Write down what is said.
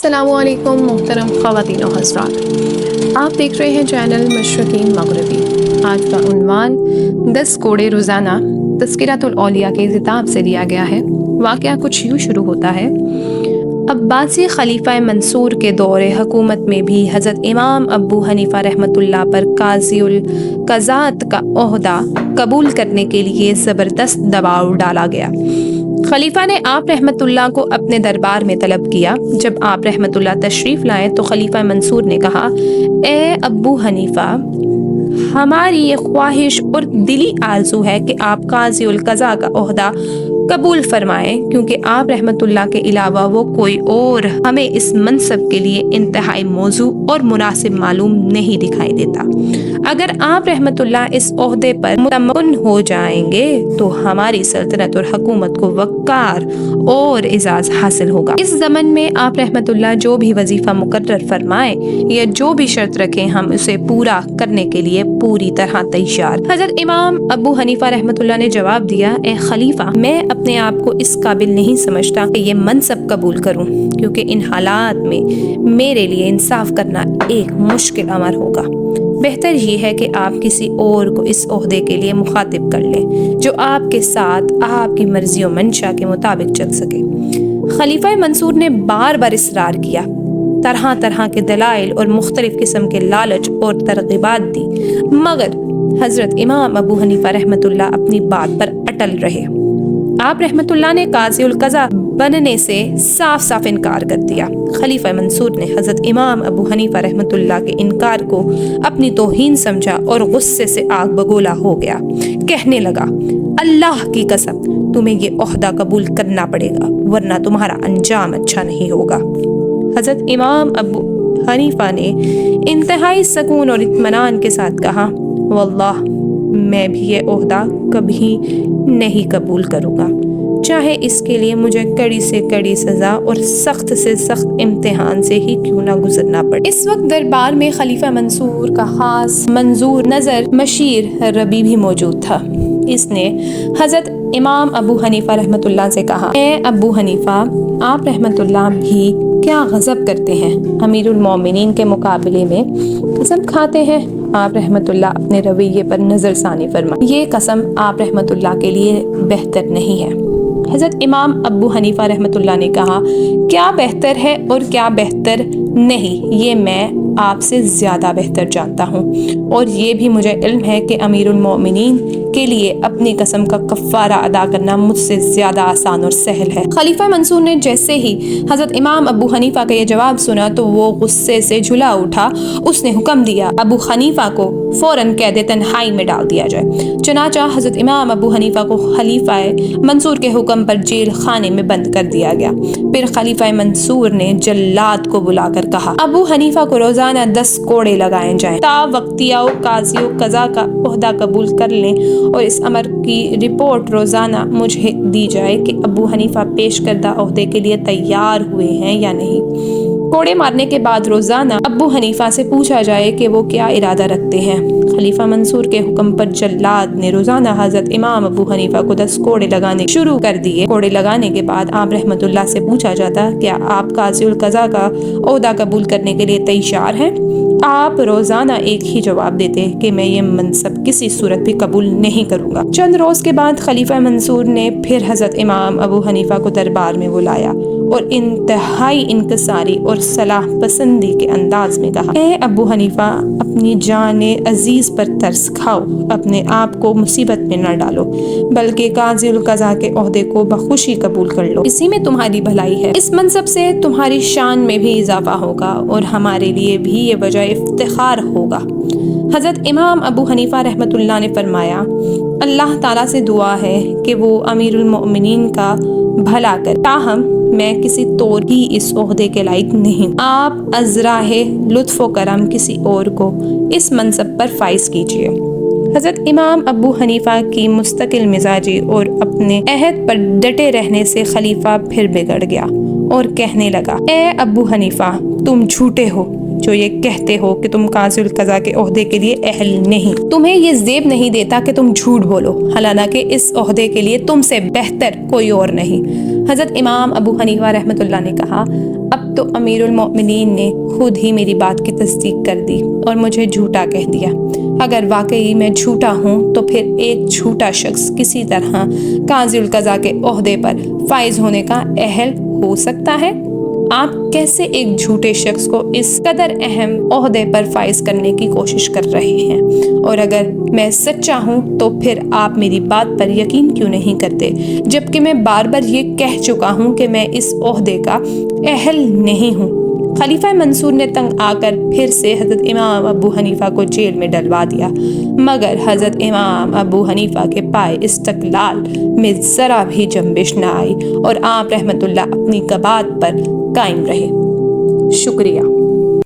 السلام علیکم محترم خواتین و حضرات، آپ دیکھ رہے ہیں چینل مشرقین مغربی۔ آج کا عنوان 10 کوڑے روزانہ تذکرۃ الاولیاء کے کتاب سے لیا گیا ہے۔ واقعہ کچھ یوں شروع ہوتا ہے۔ عباسی خلیفہ منصور کے دور حکومت میں بھی حضرت امام ابو حنیفہ رحمۃ اللہ پر قاضی القضات کا عہدہ قبول کرنے کے لیے زبردست دباؤ ڈالا گیا۔ خلیفہ نے آپ رحمۃ اللہ کو اپنے دربار میں طلب کیا۔ جب آپ رحمۃ اللہ تشریف لائے تو خلیفہ منصور نے کہا، اے ابو حنیفہ، ہماری یہ خواہش اور دلی آرزو ہے کہ آپ قاضی القضاء کا عہدہ قبول فرمائیں، کیونکہ آپ رحمۃ اللہ کے علاوہ وہ کوئی اور ہمیں اس منصب کے لیے انتہائی موزوں اور مناسب معلوم نہیں دکھائی دیتا۔ اگر آپ رحمۃ اللہ اس عہدے پر متمکن ہو جائیں گے تو ہماری سلطنت اور حکومت کو وقار اور اعزاز حاصل ہوگا۔ اس زمن میں آپ رحمۃ اللہ جو بھی وظیفہ مقرر فرمائیں یا جو بھی شرط رکھیں، ہم اسے پورا کرنے کے لیے پوری طرح تیار۔ حضرت امام ابو حنیفہ رحمۃ اللہ نے جواب دیا، اے خلیفہ، میں اپنے آپ کو اس قابل نہیں سمجھتا کہ یہ منصب قبول کروں، کیونکہ ان حالات میں میرے لیے انصاف کرنا ایک مشکل امر ہوگا۔ بہتر یہ ہے کہ آپ کسی اور کو اس عہدے کے لیے مخاطب کر لیں جو آپ کے ساتھ آپ کی مرضی و منشا کے مطابق چل سکے۔ خلیفہ منصور نے بار بار اصرار کیا، طرح طرح کے دلائل اور مختلف قسم کے لالچ اور ترغیبات دی، مگر حضرت امام ابو حنیفہ رحمۃ اللہ اپنی بات پر اٹل رہے۔ آپ رحمۃ اللہ نے قاضی القضاء بننے سے صاف صاف انکار کر دیا۔ خلیفہ منصور نے حضرت امام ابو حنیفہ رحمۃ اللہ کے انکار کو اپنی توہین سمجھا اور غصے سے آگ بگولا ہو گیا۔ کہنے لگا، اللہ کی قسم، تمہیں یہ عہدہ قبول کرنا پڑے گا، ورنہ تمہارا انجام اچھا نہیں ہوگا۔ حضرت امام ابو حنیفہ نے انتہائی سکون اور اطمینان کے ساتھ کہا، واللہ میں بھی یہ عہدہ کبھی نہیں قبول کروں گا، چاہے اس کے لیے مجھے کڑی سے کڑی سزا اور سخت سے سخت امتحان سے ہی کیوں نہ گزرنا پڑے۔ اس وقت دربار میں خلیفہ منصور کا خاص منظور نظر مشیر ربی بھی موجود تھا۔ اس نے حضرت امام ابو حنیفہ رحمۃ اللہ سے کہا، اے ابو حنیفہ، آپ رحمۃ اللہ بھی کیا غضب کرتے ہیں، امیر المومنین کے مقابلے میں قسم کھاتے ہیں۔ آپ رحمۃ اللہ اپنے رویے پر نظر ثانی فرمائیں، یہ قسم آپ رحمۃ اللہ کے لیے بہتر نہیں ہے۔ حضرت امام ابو حنیفہ رحمۃ اللہ نے کہا، کیا بہتر ہے اور کیا بہتر نہیں، یہ میں آپ سے زیادہ بہتر جانتا ہوں، اور یہ بھی مجھے علم ہے کہ امیر المومنین کے لیے اپنی قسم کا کفارہ ادا کرنا مجھ سے زیادہ آسان اور سہل ہے۔ خلیفہ منصور نے جیسے ہی حضرت امام ابو حنیفہ کا یہ جواب سنا تو وہ غصے سے جھلا اٹھا۔ اس نے حکم دیا، ابو حنیفہ کو فوراً قید تنہائی میں ڈال دیا جائے۔ چنانچہ حضرت امام ابو حنیفہ کو خلیفہ منصور کے حکم پر جیل خانے میں بند کر دیا گیا۔ پھر خلیفہ منصور نے جلاد کو بلا کر کہا، ابو حنیفہ کو روزانہ 10 کوڑے لگائے جائیں، تا وقتیہ قاضی قضا کا عہدہ قبول کر لیں، اور اس امر کی رپورٹ روزانہ مجھے دی جائے کہ ابو حنیفہ پیش کردہ عہدے کے لیے تیار ہوئے ہیں یا نہیں۔ کوڑے مارنے کے بعد روزانہ ابو حنیفہ سے پوچھا جائے کہ وہ کیا ارادہ رکھتے ہیں۔ خلیفہ منصور کے حکم پر جلاد نے روزانہ حضرت امام ابو حنیفہ کو 10 کوڑے لگانے شروع کر دیے۔ کوڑے لگانے کے بعد آپ رحمۃ اللہ سے پوچھا جاتا، کیا آپ قاضی القضاء کا عہدہ قبول کرنے کے لیے تیار ہیں؟ آپ روزانہ ایک ہی جواب دیتے کہ میں یہ منصب کسی صورت بھی قبول نہیں کروں گا۔ چند روز کے بعد خلیفہ منصور نے پھر حضرت امام ابو حنیفہ کو دربار میں بلایا اور انتہائی انکساری اور صلاح پسندی کے انداز میں کہا، اے ابو حنیفہ، اپنی جان عزیز پر ترس کھاؤ، اپنے آپ کو مصیبت میں نہ ڈالو، بلکہ قاضی القضاء کے عہدے کو بخوشی قبول کر لو، اسی میں تمہاری بھلائی ہے۔ اس منصب سے تمہاری شان میں بھی اضافہ ہوگا اور ہمارے لیے بھی یہ وجہ افتخار ہوگا۔ حضرت امام ابو حنیفہ رحمۃ اللہ نے فرمایا، اللہ تعالیٰ سے دعا ہے کہ وہ امیر المؤمنین کا بھلا کر، تاہم میں کسی طور ہی اس عہدے کے لائق نہیں۔ آپ از راہ لطف و کرم کسی اور کو اس منصب پر فائز کیجیے۔ حضرت امام ابو حنیفہ کی مستقل مزاجی اور اپنے عہد پر ڈٹے رہنے سے خلیفہ پھر بگڑ گیا اور کہنے لگا، اے ابو حنیفہ، تم جھوٹے ہو جو یہ کہتے ہو کہ تم قاضی القضاء کے عہدے کے لیے اہل نہیں۔ تمہیں یہ زیب نہیں دیتا کہ تم جھوٹ بولو، حالانکہ اس عہدے کے لیے تم سے بہتر کوئی اور نہیں۔ حضرت امام ابو حنیفہ رحمۃ اللہ نے کہا اب تو امیر المؤمنین نے خود ہی میری بات کی تصدیق کر دی اور مجھے جھوٹا کہہ دیا۔ اگر واقعی میں جھوٹا ہوں تو پھر ایک جھوٹا شخص کسی طرح قاضی القضاء کے عہدے پر فائز ہونے کا اہل ہو سکتا ہے؟ آپ کیسے ایک جھوٹے شخص کو اس قدر اہم عہدے پر فائز کرنے کی کوشش کر رہے ہیں؟ اور اگر میں سچا ہوں تو پھر آپ میری بات پر یقین کیوں نہیں کرتے، جبکہ میں بار بار یہ کہہ چکا ہوں کہ میں اس عہدے کا اہل نہیں ہوں۔ خلیفہ منصور نے تنگ آ کر پھر سے حضرت امام ابو حنیفہ کو جیل میں ڈلوا دیا، مگر حضرت امام ابو حنیفہ کے پائے استقلال میں ذرا بھی جنبش نہ آئی اور آپ رحمت اللہ اپنی بات پر قائم رہے۔ شکریہ۔